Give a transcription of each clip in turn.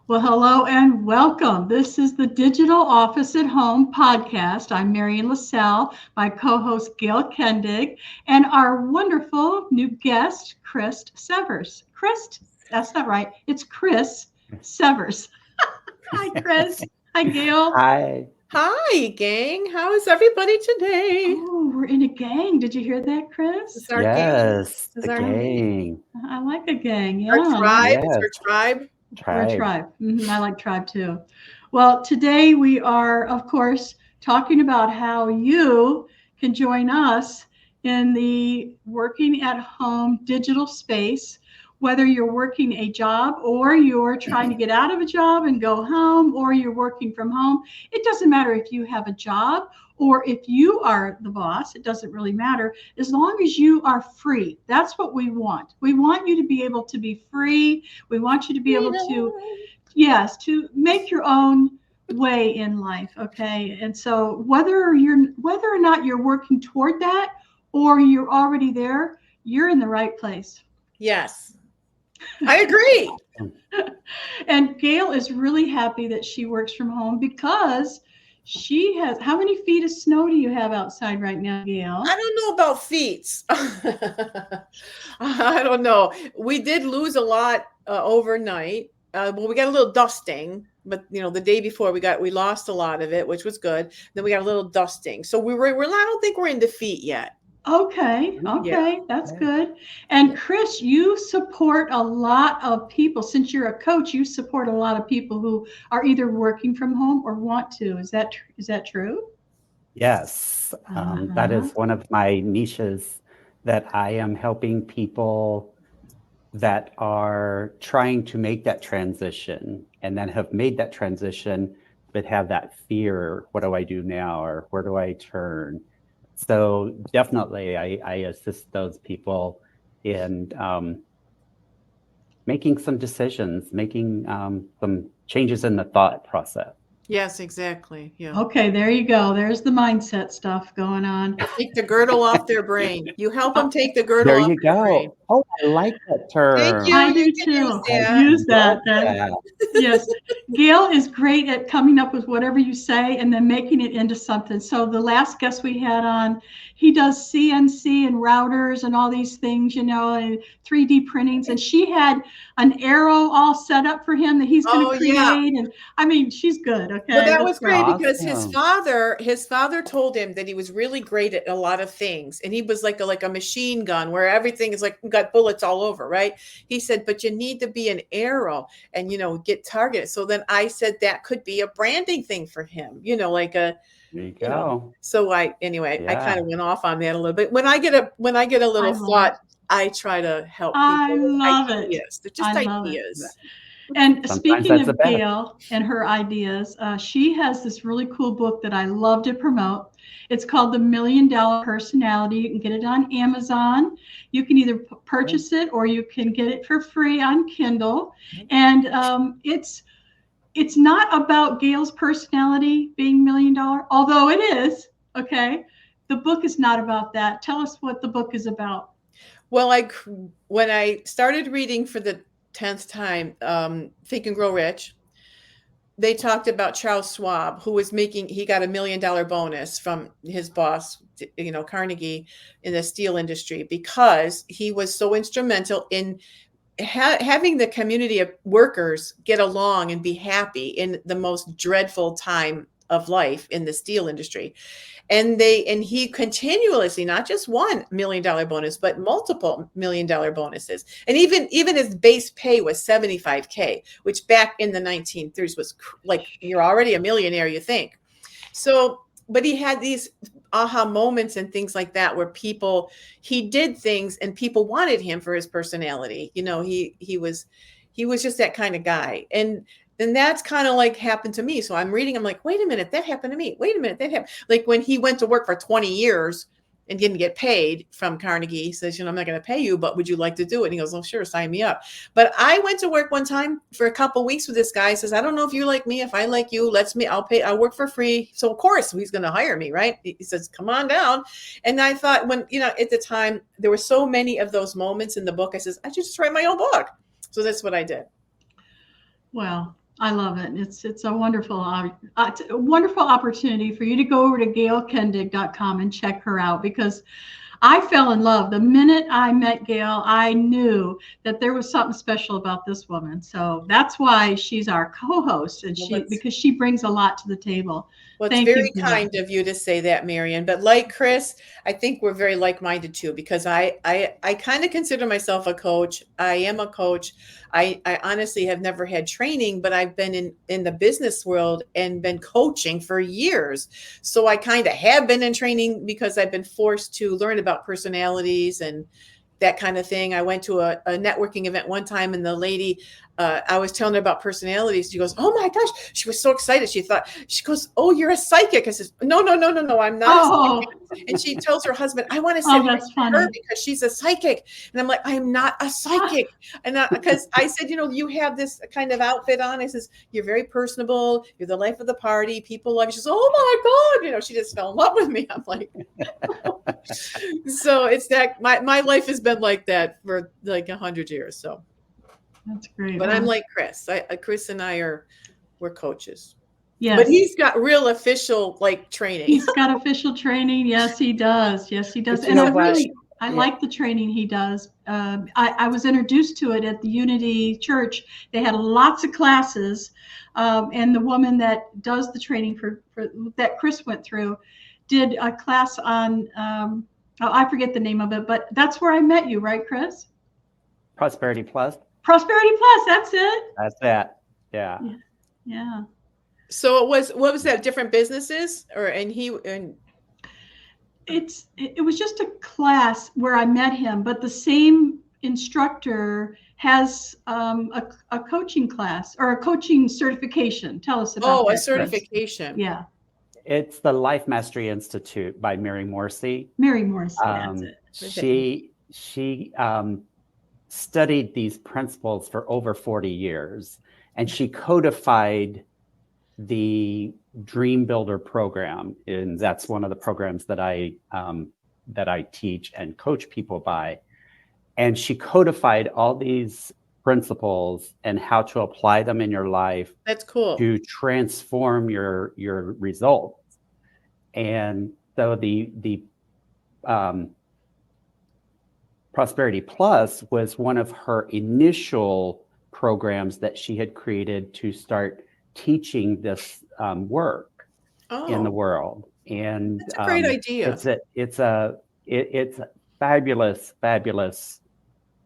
Well, hello and welcome. This is the Digital Office at Home podcast. I'm Marian LaSalle, my co-host Gail Kendig, and our wonderful new guest, Chris Severs. Chris, that's not right. It's Chris Severs. Hi, Chris. Hi, Gail. Hi. Hi, gang. How is everybody today? Oh, we're in a gang. Did you hear that, Chris? This is our gang. Yes, This is the our gang. I like a gang. Our Yeah. tribe. It's Yes. our tribe. We're a Tribe. tribe. I like tribe too. Well, today we are, of course, talking about how you can join us in the working at home digital space, whether you're working a job or you're trying to get out of a job and go home, or you're working from home. It doesn't matter if you have a job or if you are the boss. It doesn't really matter as long as you are free. That's what we want. We want you to be able to be free. We want you to be able to, yes, to make your own way in life. Okay. And so whether or not you're working toward that or you're already there, you're in the right place. Yes, I agree. And Gail is really happy that she works from home because she has, how many feet of snow do you have outside right now, Gail? I don't know about feet. I don't know. We did lose a lot overnight. Well, we got a little dusting, but the day before we lost a lot of it, which was good. Then we got a little dusting. So we're I don't think we're in defeat yet. Okay, that's good. And Chris, you support a lot of people. Since you're a coach, you support a lot of people who are either working from home or want to. Is that true? Yes, that is one of my niches that I am helping people that are trying to make that transition and then have made that transition, but have that fear. What do I do now? Or where do I turn? So definitely, I assist those people in making some decisions, making some changes in the thought process. Yes, exactly. Yeah. Okay, there you go. There's the mindset stuff going on. Take the girdle off their brain. You help them take the girdle There off you their go. brain. Oh, I like that term. Thank you. I do You can too. use that. Use that. Yes. Gail is great at coming up with whatever you say and then making it into something. So the last guest we had on, he does CNC and routers and all these things, and 3D printings. And she had an arrow all set up for him that he's going to create. Yeah. And I mean, she's good. Okay. Well, that was great awesome. Because his father told him that he was really great at a lot of things. And he was like a machine gun where everything is like got bullets all over, right? He said, but you need to be an arrow and, get targeted. So then I said that could be a branding thing for him, like a, There you go. So I kind of went off on that a little bit. When I get a little thought, I try to help people. I love ideas. They're just ideas. And Sometimes speaking that's of Gail and her ideas, she has this really cool book that I love to promote. It's called The $1 Million Personality. You can get it on Amazon. You can either purchase it or you can get it for free on Kindle. And it's not about Gail's personality being $1 million, although it is. Okay, the book is not about that. Tell us what the book is about. Well, when I started reading for the 10th time, Think and Grow Rich, they talked about Charles Schwab, who was he got $1 million bonus from his boss, Carnegie, in the steel industry because he was so instrumental in having the community of workers get along and be happy in the most dreadful time of life in the steel industry. And he continuously, not just $1 million bonus, but multiple $1 million bonuses. And even his base pay was $75K, which back in the 1930s was like, you're already a millionaire, you think. So, but he had these aha moments and things like that where he did things and people wanted him for his personality. He was just that kind of guy. And that's kind of like happened to me. So I'm reading, I'm like, wait a minute, that happened to me. Wait a minute, that happened. Like when he went to work for 20 years and didn't get paid from Carnegie, he says, I'm not going to pay you, but would you like to do it? And he goes, oh, sure, sign me up. But I went to work one time for a couple of weeks with this guy. He says, I don't know if you like me. If I like you, I'll work for free. So of course he's going to hire me, right? He says, come on down. And I thought when, at the time, there were so many of those moments in the book. I says, I should just write my own book. So that's what I did. Well, I love it. It's a wonderful opportunity for you to go over to gailkendig.com and check her out, because I fell in love. The minute I met Gail, I knew that there was something special about this woman. So that's why she's our co-host, and because she brings a lot to the table. Well, it's very kind of you to say that, Marian. But like Chris, I think we're very like-minded too, because I kind of consider myself a coach. I am a coach. I honestly have never had training, but I've been in the business world and been coaching for years. So I kind of have been in training because I've been forced to learn about personalities and that kind of thing. I went to a networking event one time, and the lady, I was telling her about personalities. She goes, "Oh my gosh!" She was so excited. She goes, "Oh, you're a psychic." I says, "No, I'm not." A psychic. And she tells her husband, "I want to sit with her because she's a psychic." And I'm like, "I am not a psychic." And because I said, "You have this kind of outfit on." I says, "You're very personable. You're the life of the party. People love you." She says, "Oh my God!" She just fell in love with me. I'm like, so it's that my life has been like that for like 100 years. So. That's great. But I'm like Chris. Chris and we're coaches. Yes. But he's got real official training. He's got official training. Yes, he does. Yes, he does. And I like the training he does. I was introduced to it at the Unity Church. They had lots of classes, and the woman that does the training for that Chris went through did a class on I forget the name of it, but that's where I met you, right, Chris? Prosperity Plus. Prosperity Plus, that's it. That's that. Yeah. Yeah. So what was that? Different businesses, it was just a class where I met him, but the same instructor has a coaching class or a coaching certification. Tell us about that. A certification. Chris. Yeah. It's the Life Mastery Institute by Mary Morrissey. Mary Morrissey, that's it. She studied these principles for over 40 years, and she codified the Dream Builder program, and that's one of the programs that I teach and coach people by. And she codified all these principles and how to apply them in your life. That's cool. To transform your results. And so the Prosperity Plus was one of her initial programs that she had created to start teaching this work in the world. And that's a great idea. It's fabulous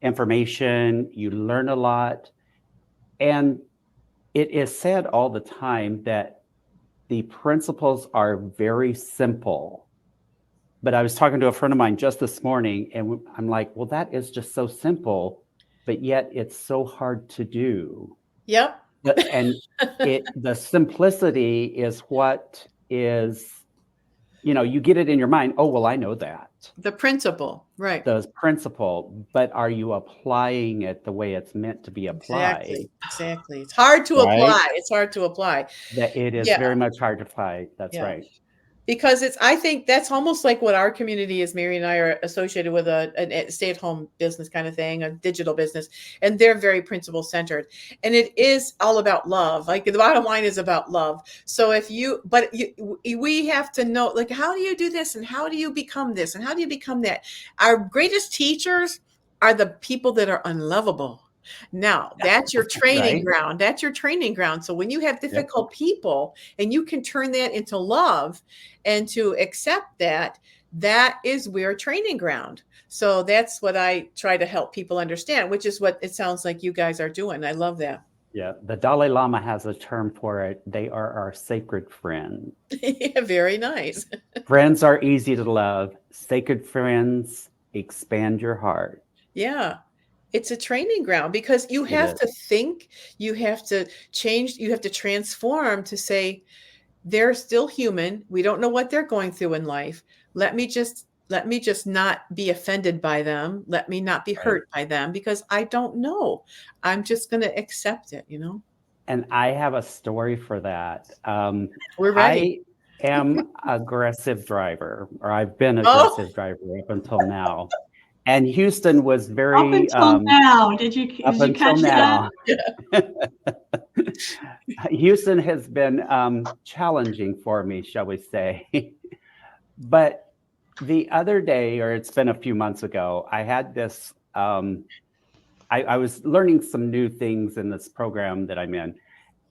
information. You learn a lot. And it is said all the time that the principles are very simple. But I was talking to a friend of mine just this morning, and I'm like, well, that is just so simple, but yet it's so hard to do. Yep. And the simplicity is what is, you get it in your mind. Oh, well, I know that. The principle, right. The principle, but are you applying it the way it's meant to be applied? Exactly. It's hard to apply. It's hard to apply. It is very much hard to apply. That's right. Because I think that's almost like what our community is. Mary and I are associated with a stay-at-home business kind of thing, a digital business, and they're very principle centered. And it is all about love. Like the bottom line is about love. So we have to know, how do you do this? And how do you become this? And how do you become that? Our greatest teachers are the people that are unlovable. Now that's your training ground. That's your training ground. So when you have difficult people and you can turn that into love and to accept that is where training ground. So that's what I try to help people understand, which is what it sounds like you guys are doing. I love that. Yeah. The Dalai Lama has a term for it. They are our sacred friend. Yeah, very nice. Friends are easy to love. Sacred friends expand your heart. Yeah. It's a training ground because you have to think, you have to change, you have to transform to say, they're still human. We don't know what they're going through in life. Let me just not be offended by them. Let me not be hurt by them because I don't know. I'm just going to accept it, And I have a story for that. We're ready. I am aggressive driver, or I've been aggressive driver up until now. And Houston was very up until now. Did you catch now. that? Houston has been challenging for me, shall we say. But the other day, or it's been a few months ago, I had this, I was learning some new things in this program that I'm in.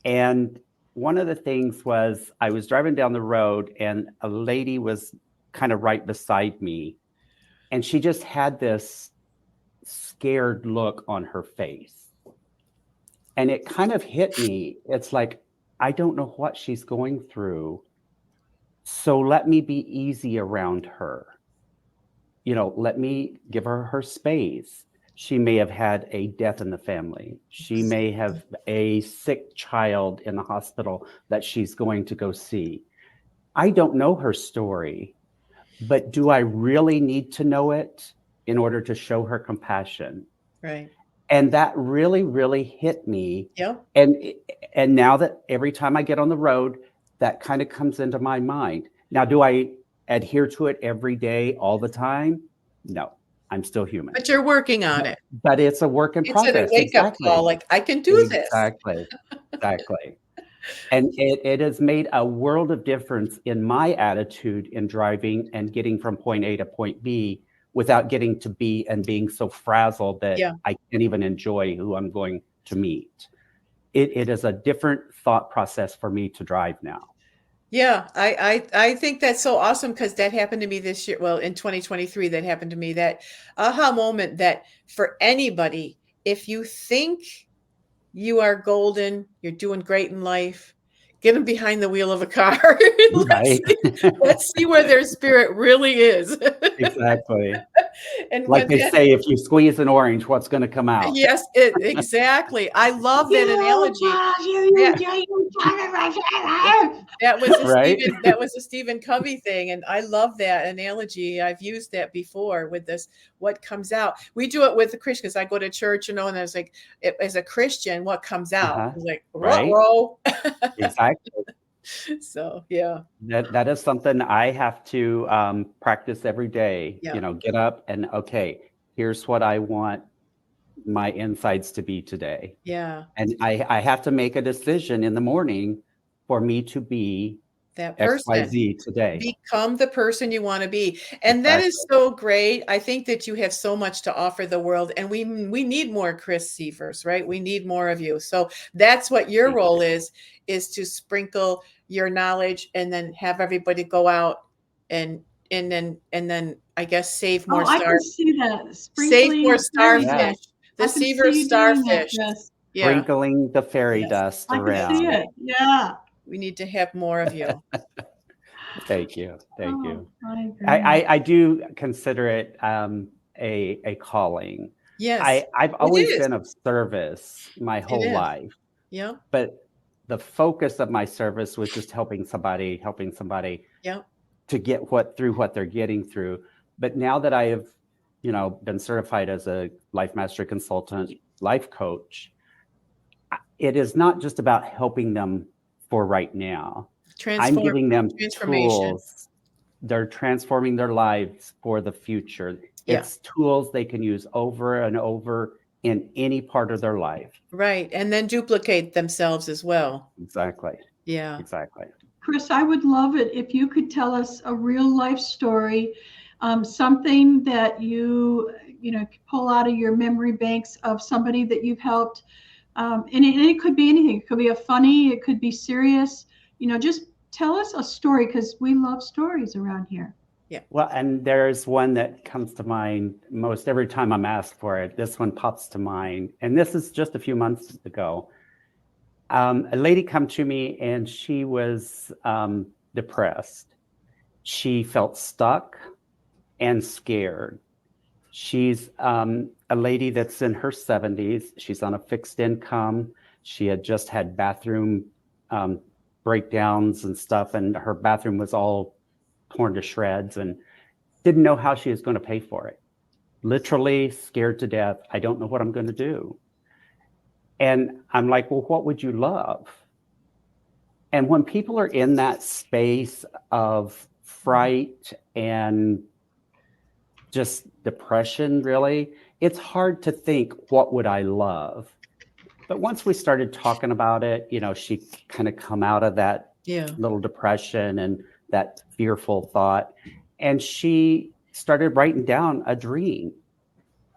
And one of the things was I was driving down the road and a lady was kind of right beside me. And she just had this scared look on her face. And it kind of hit me. It's like, I don't know what she's going through. So let me be easy around her. Let me give her her space. She may have had a death in the family. She may have a sick child in the hospital that she's going to go see. I don't know her story, but do I really need to know it in order to show her compassion? Right. And that really, really hit me. Yeah. And now that every time I get on the road, that kind of comes into my mind. Now, do I adhere to it every day, all the time? No, I'm still human. But you're working on it. But it's a work in progress. It's a wake-up call, like, I can do this. Exactly. And it has made a world of difference in my attitude in driving and getting from point A to point B without getting to B and being so frazzled that I can't even enjoy who I'm going to meet. It is a different thought process for me to drive now. Yeah, I think that's so awesome because that happened to me this year. Well, in 2023, that happened to me, that aha moment that for anybody, if you think you are golden, you're doing great in life, get them behind the wheel of a car. Let's see where their spirit really is. Exactly. And like they say, if you squeeze an orange, what's going to come out? Yes, exactly. I love that analogy. That was a Stephen Covey thing, and I love that analogy. I've used that before with this. What comes out? We do it with the Christian because I go to church, and I was like, as a Christian, what comes out? I was like, ruh-roh. Exactly. So yeah, that is something I have to practice every day. Get up and here's what I want my insides to be today. Yeah, and I have to make a decision in the morning for me to be that person. XYZ today. Become the person you want to be, and that is so great. I think that you have so much to offer the world, and we need more Chris Sievers, right? We need more of you. So that's what your role is to sprinkle your knowledge, and then have everybody go out and then I guess save more I can see that. Save more starfish. The I can Siever see you starfish. doing that, Sprinkling the fairy dust around. I can see it. Yeah. We need to have more of you. Thank you. Thank you. I I do consider it a calling. Yes. I've always been of service my whole life. Yeah. But the focus of my service was just helping somebody to get through what they're getting through. But now that I have, been certified as a life mastery consultant, life coach, it is not just about helping them for right now. I'm giving them tools. They're transforming their lives for the future. It's tools they can use over and over in any part of their life. Right. And then duplicate themselves as well. Exactly. Yeah. Exactly. Chris, I would love it if you could tell us a real life story, something that you pull out of your memory banks of somebody that you've helped. And it could be anything. It could be funny. It could be serious. Just tell us a story, because we love stories around here. Yeah. Well, and there's one that comes to mind most every time I'm asked for it. This one pops to mind. And this is just a few months ago. A lady come to me and she was depressed. She felt stuck and scared. She's a lady that's in her 70s. She's on a fixed income. She had just had bathroom breakdowns and stuff, and her bathroom was all torn to shreds and didn't know how she was going to pay for it. Literally scared to death. I don't know what I'm going to do. And I'm like, well, what would you love? And when people are in that space of fright and just depression, really, it's hard to think, what would I love? But once we started talking about it, she kind of come out of that little depression and that fearful thought. And she started writing down a dream.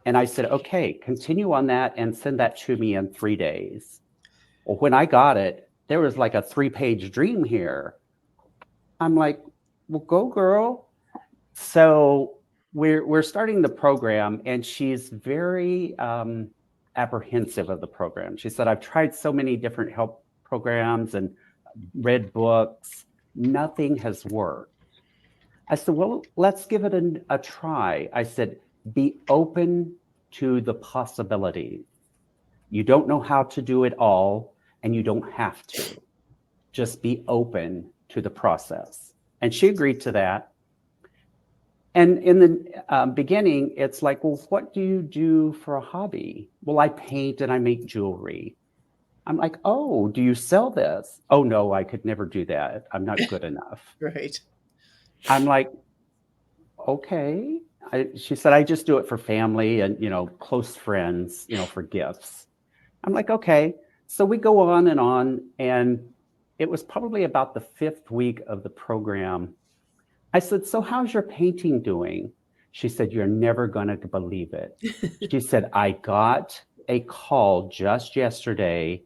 And I said, okay, continue on that and send that to me in 3 days. Well, when I got it, there was like a 3-page dream here. I'm like, well, go girl. So we're starting the program, and she's very apprehensive of the program. She said, I've tried so many different help programs and read books. Nothing has worked. I said, well, let's give it a try. I said, be open to the possibility. You don't know how to do it all, and you don't have to. Just be open to the process. And she agreed to that. And in the beginning, it's like, well, what do you do for a hobby? Well, I paint and I make jewelry. I'm like, oh, do you sell this? Oh, no, I could never do that. I'm not good enough. Right. I'm like, okay. She said, I just do it for family and, close friends, for gifts. I'm like, okay. So we go on. And it was probably about the 5th week of the program. I said, so how's your painting doing? She said, you're never going to believe it. She said, I got a call just yesterday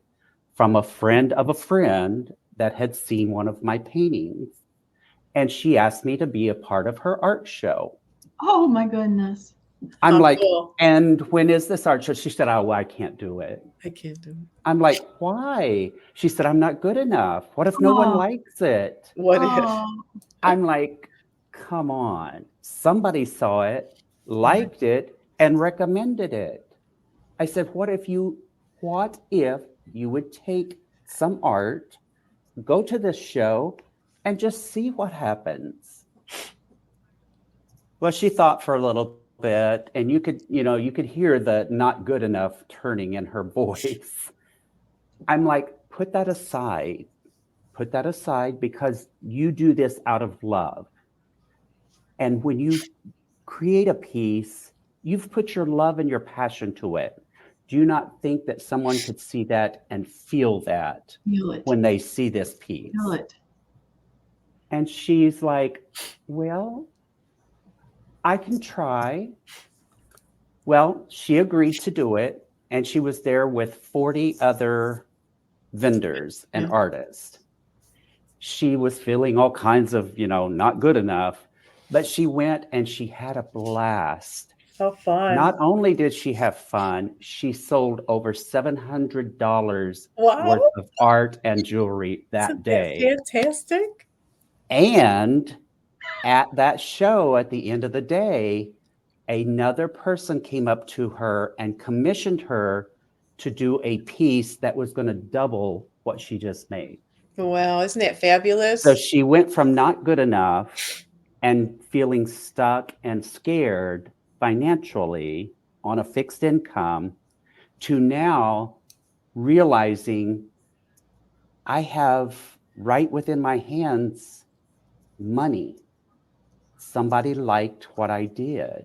from a friend of a friend that had seen one of my paintings. And she asked me to be a part of her art show. Oh my goodness. I'm like, cool. And when is this art show? She said, oh, well, I can't do it. I can't do it. I'm like, why? She said, I'm not good enough. What if no one likes it? What if? I'm like, come on. Somebody saw it, liked it, and recommended it. I said, what if you would take some art, go to this show, and just see what happens? Well, she thought for a little bit, and you could hear the not good enough turning in her voice. I'm like, put that aside because you do this out of love. And when you create a piece, you've put your love and your passion to it. Do you not think that someone could see that and feel that when they see this piece? Feel it. And she's like, well, I can try. Well, she agreed to do it. And she was there with 40 other vendors and artists. She was feeling all kinds of, not good enough, but she went and she had a blast. How fun. Not only did she have fun, she sold over $700 worth of art and jewelry that day. Fantastic. And at that show, at the end of the day, another person came up to her and commissioned her to do a piece that was going to double what she just made. Wow, isn't that fabulous? So she went from not good enough and feeling stuck and scared financially on a fixed income to now realizing I have right within my hands money. Somebody liked what I did.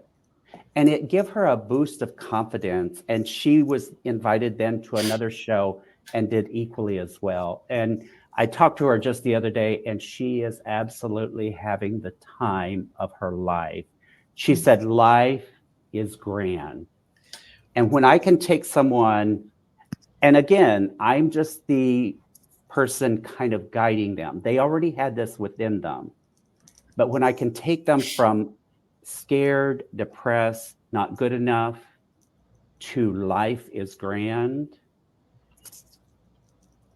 And it gave her a boost of confidence. And she was invited then to another show and did equally as well. And I talked to her just the other day, and she is absolutely having the time of her life. She said, life is grand. And when I can take someone, and again, I'm just the person kind of guiding them. They already had this within them. But when I can take them from scared, depressed, not good enough, to life is grand,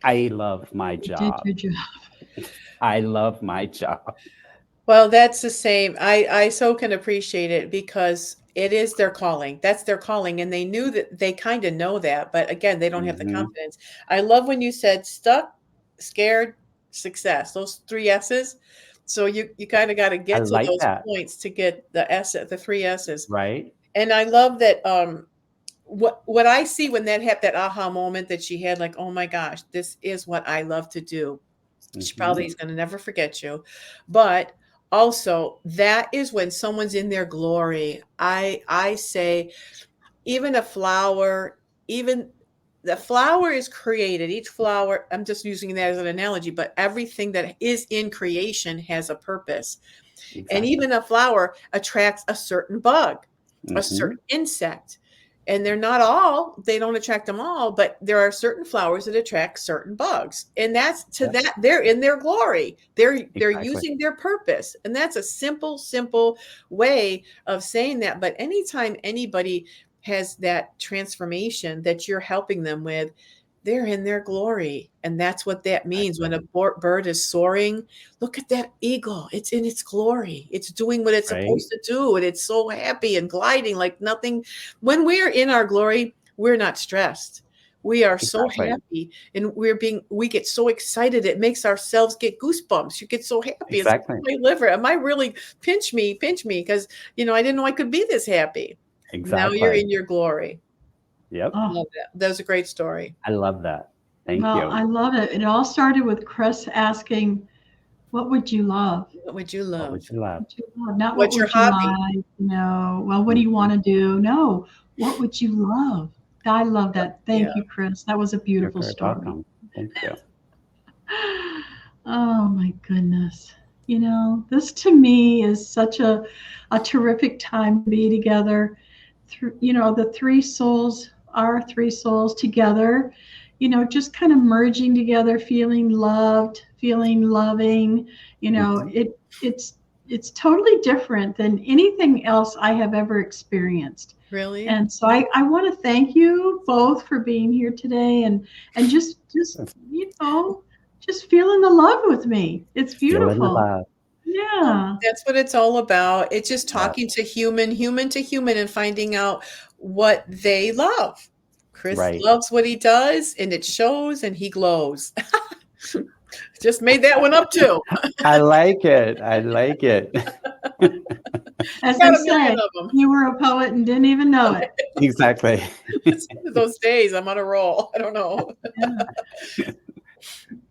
I love my job. You did your job. I love my job. Well, that's the same. I so can appreciate it because it is their calling. That's their calling. And they knew that, they kind of know that, but again, they don't have the confidence. I love when you said stuck, scared, success, those 3 S's. So you kind of got to get to those points to get the 3 S's. Right. And I love that. What I see when that aha moment that she had, like, oh my gosh, this is what I love to do. She probably is going to never forget you. But also that is when someone's in their glory. I say, even a flower, even the flower is created. Each flower, I'm just using that as an analogy, but everything that is in creation has a purpose. Exactly. And even a flower attracts a certain bug, a Mhm. certain insect. And they're not all, they don't attract them all, but there are certain flowers that attract certain bugs. And that's to Yep. that, they're in their glory. They're Exactly. using their purpose. And that's a simple way of saying that. But anytime anybody has that transformation that you're helping them with, they're in their glory. And that's what that means. When a bird is soaring, look at that eagle. It's in its glory. It's doing what it's Right. supposed to do. And it's so happy and gliding like nothing. When we're in our glory, we're not stressed. We are so Exactly. happy, and we get so excited. It makes ourselves get goosebumps. You get so happy. Exactly. It's like my liver. Am I really pinch me? Because, I didn't know I could be this happy. Now you're Exactly. in your glory. Yep. Oh, Love that. That was a great story. I love that. Thank well, you. I love it. It all started with Chris asking, "What would you love? What would you What love? would you love? What would you love? Not What's what your would you hobby? like? No. Well, what do you want to do? No. What would you love?" I love that. Thank Yeah. you, Chris. That was a You're beautiful very story. welcome. Thank you. Oh my goodness. This to me is such a terrific time to be together. The our three souls together, just kind of merging together, feeling loved, feeling loving. Mhm. It's totally different than anything else I have ever experienced. Really? And so I want to thank you both for being here today and just just feeling the love with me. It's Feeling the beautiful. love. Yeah. That's what it's all about. It's just Yeah. talking to human to human, and finding out what they love. Chris Right. loves what he does, and it shows, and he glows. Just made that one up too. I like it. I like it. As Got they a million say, of them. you were a poet and didn't even know it. Exactly. Those days, I'm on a roll. I don't know. Yeah.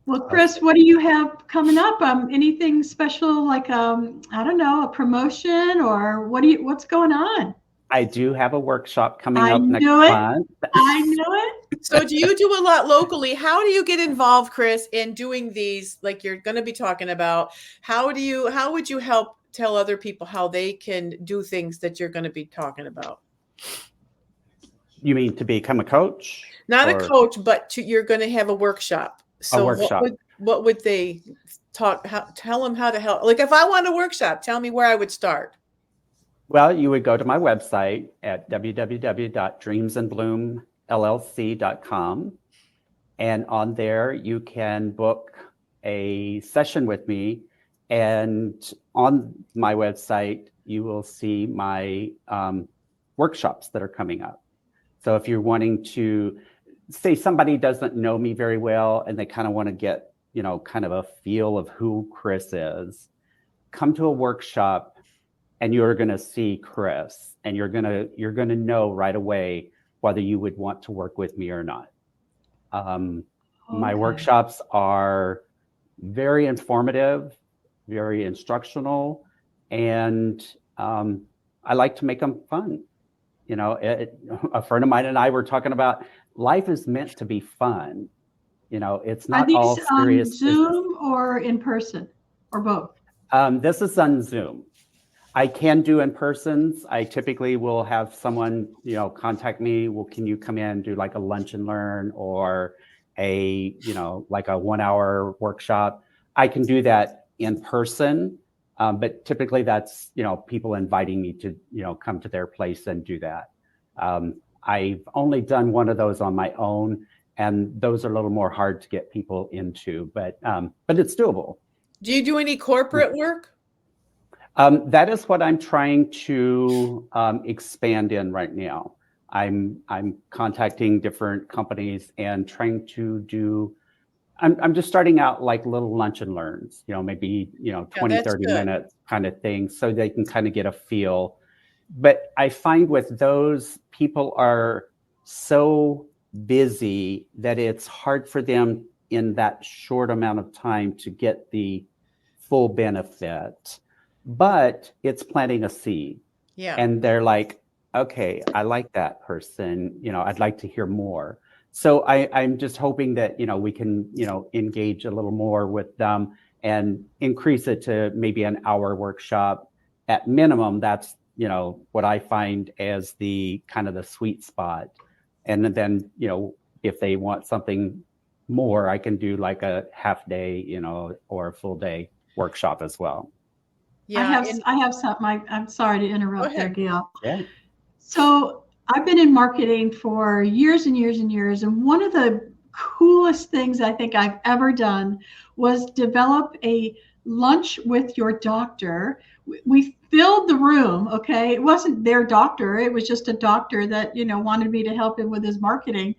Well, Chris, what do you have coming up? Anything special, like I don't know, a promotion, or what's going on? I do have a workshop coming I up next knew it. month. I knew it. So do you do a lot locally? How do you get involved, Chris, in doing these, like you're going to be talking about? How would you help tell other people how they can do things that you're going to be talking about? You mean to become a coach? Not Or a coach, but you're going to have a workshop. So workshop. what would they tell them how to help? Like if I want a workshop, tell me where I would start. Well, you would go to my website at www.dreamsandbloomllc.com. And on there, you can book a session with me. And on my website, you will see my workshops that are coming up. So if you're wanting to, say somebody doesn't know me very well and they kind of want to get, kind of a feel of who Chris is, come to a workshop and you're going to see Chris, and you're going to know right away whether you would want to work with me or not. My workshops are very informative, very instructional, and I like to make them fun. A friend of mine and I were talking about life is meant to be fun. It's not all serious. Are these on Zoom business. or in person, or both? This is on Zoom. I can do in-persons. I typically will have someone, contact me. Well, can you come in and do like a lunch and learn, or like a 1 hour workshop? I can do that in person. But typically that's, people inviting me to, come to their place and do that. I've only done one of those on my own, and those are a little more hard to get people into, but it's doable. Do you do any corporate work? That is what I'm trying to expand in right now. I'm contacting different companies and trying to do. I'm just starting out like little lunch and learns, maybe 20, 30 minutes kind of thing, so they can kind of get a feel. But I find with those, people are so busy that it's hard for them in that short amount of time to get the full benefit. But it's planting a seed. Yeah. And they're like, okay, I like that person. I'd like to hear more. So I'm just hoping that, we can, engage a little more with them and increase it to maybe an hour workshop. At minimum, that's, what I find as the kind of the sweet spot. And then, if they want something more, I can do like a half day, or a full day workshop as well. Yeah, I have something. I'm sorry to interrupt there, Gail. Yeah. So I've been in marketing for years and years and years. And one of the coolest things I think I've ever done was develop a lunch with your doctor. We filled the room. Okay. It wasn't their doctor. It was just a doctor that, wanted me to help him with his marketing.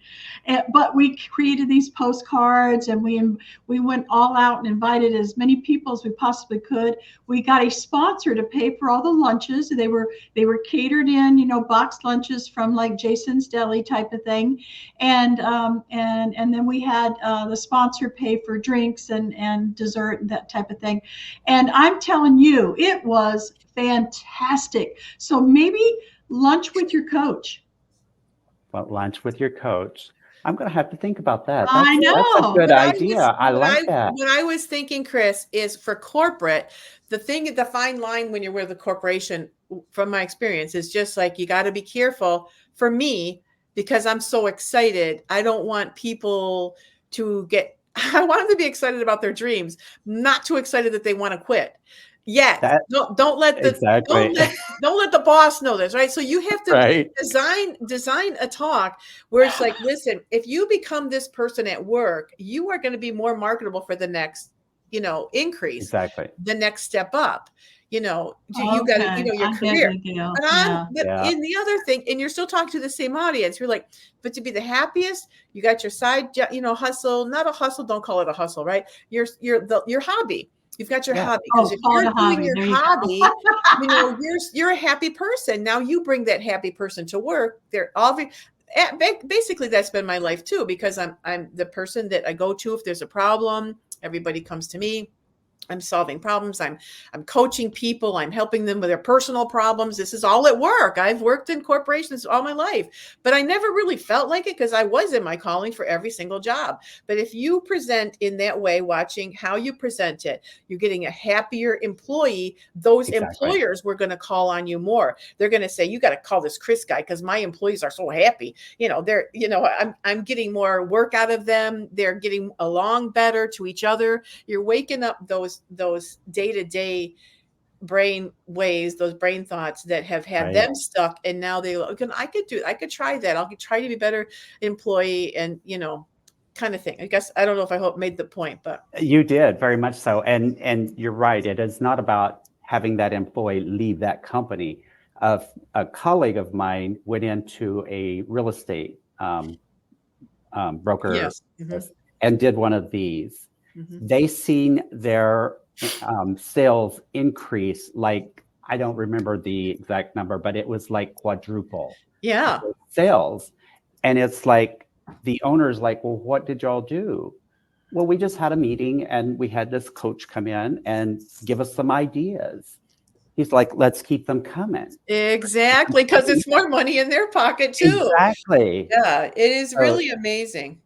But we created these postcards and we went all out and invited as many people as we possibly could. We got a sponsor to pay for all the lunches. They were catered in, boxed lunches from like Jason's Deli type of thing. And then we had the sponsor pay for drinks and dessert and that type of thing. And I'm telling you, it was fantastic. So maybe lunch with your coach. Well, lunch with your coach. I'm going to have to think about that. I know. That's a good idea. I like that. What I was thinking, Chris, is for corporate, the fine line when you're with a corporation, from my experience, is just like, you got to be careful. For me, because I'm so excited, I don't want people to I want them to be excited about their dreams, not too excited that they want to quit. Yet, don't let the boss know this, right? So you have to design a talk where it's like, listen, if you become this person at work, you are going to be more marketable for the next, increase, exactly, the next step up. You got to, your career. But in the other thing, and you're still talking to the same audience, you're like, but to be the happiest, you got your side, hustle, not a hustle. Don't call it a hustle, right? Your hobby. You've got your hobby, because if you're doing your hobby, you're a happy person. Now you bring that happy person to work. They're all basically, that's been my life too, because I'm the person that I go to if there's a problem. Everybody comes to me. I'm solving problems. I'm coaching people. I'm helping them with their personal problems. This is all at work. I've worked in corporations all my life, but I never really felt like it because I was in my calling for every single job. But if you present in that way, watching how you present it, you're getting a happier employee. Those employers were going to call on you more. They're going to say, you got to call this Chris guy because my employees are so happy. I'm getting more work out of them. They're getting along better to each other. You're waking up those day-to-day brain ways, those brain thoughts that have had them stuck, and now I could try that. I'll try to be a better employee, and kind of thing. I guess I don't know if I made the point, but you did very much so. And you're right. It is not about having that employee leave that company. A colleague of mine went into a real estate broker and did one of these. They seen their sales increase, like, I don't remember the exact number, but it was like quadruple. Yeah. Sales. And it's like, the owner's like, well, what did y'all do? Well, we just had a meeting and we had this coach come in and give us some ideas. He's like, let's keep them coming. Exactly. Because it's more money in their pocket too. Exactly. Yeah. It is really amazing.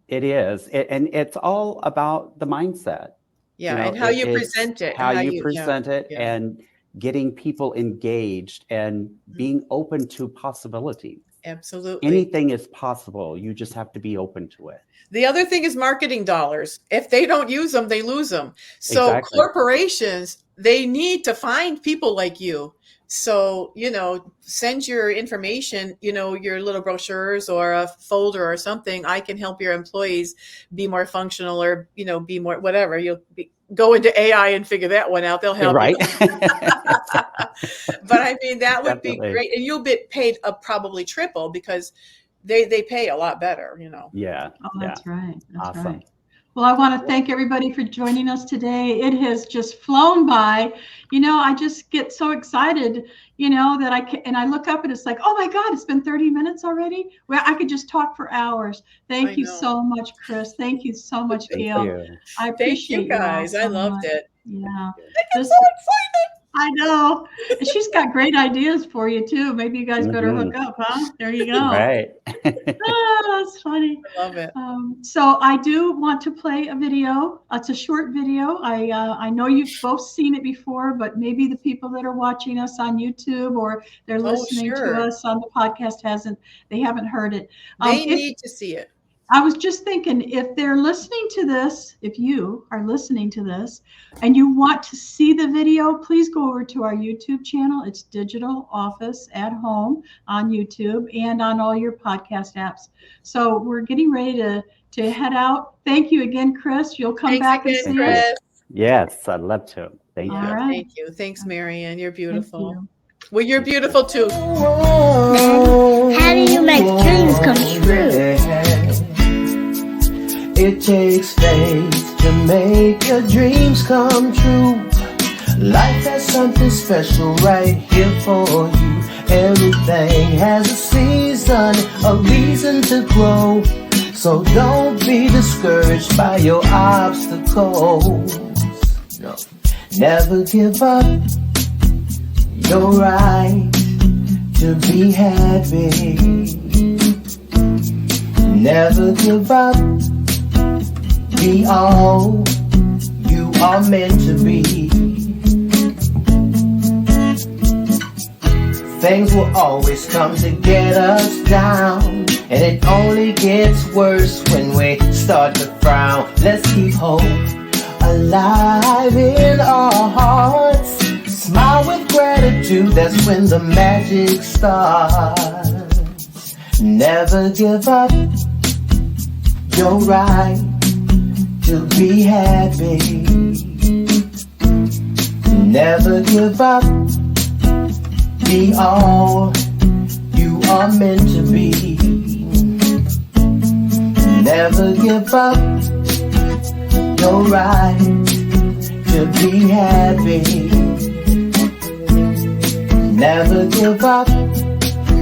It is. And it's all about the mindset. Yeah. And how you present it. How you present it and getting people engaged and being open to possibilities. Absolutely. Anything is possible. You just have to be open to it. The other thing is marketing dollars. If they don't use them, they lose them. So corporations, they need to find people like you. So, send your information, your little brochures or a folder or something. I can help your employees be more functional or, be more whatever. Go into AI and figure that one out. They'll help you. But I mean, that would be great. And you'll be paid probably triple because they pay a lot better, Yeah. Oh, that's right. That's awesome. Right. Well, I want to thank everybody for joining us today. It has just flown by. I just get so excited, that I look up and it's like, oh my God, it's been 30 minutes already. Well, I could just talk for hours. Thank you so much, Chris. Thank you so much, Gail. I appreciate you guys. I loved it. Yeah. I get so excited. I know. And she's got great ideas for you too. Maybe you guys better hook up, huh? There you go. Right. That's funny. I love it. So I do want to play a video. It's a short video. I know you've both seen it before, but maybe the people that are watching us on YouTube or they're listening to us on the podcast haven't heard it. They need to see it. I was just thinking, if they're listening to this, if you are listening to this and you want to see the video, please go over to our YouTube channel. It's Digital Office at Home on YouTube and on all your podcast apps. So we're getting ready to head out. Thank you again, Chris. You'll come back and see us. Yes, I'd love to. Thank you. All right. Thank you. Thanks, Marian. You're beautiful. Well, you're beautiful too. How do you make dreams come true? It takes faith to make your dreams come true. Life has something special right here for you. Everything has a season, a reason to grow. So don't be discouraged by your obstacles. No. Never give up your right to be happy. Never give up. Be all you are meant to be. Things will always come to get us down, and it only gets worse when we start to frown. Let's keep hope alive in our hearts. Smile with gratitude, that's when the magic starts. Never give up your right to be happy. Never give up. Be all you are meant to be. Never give up your right to be happy. Never give up.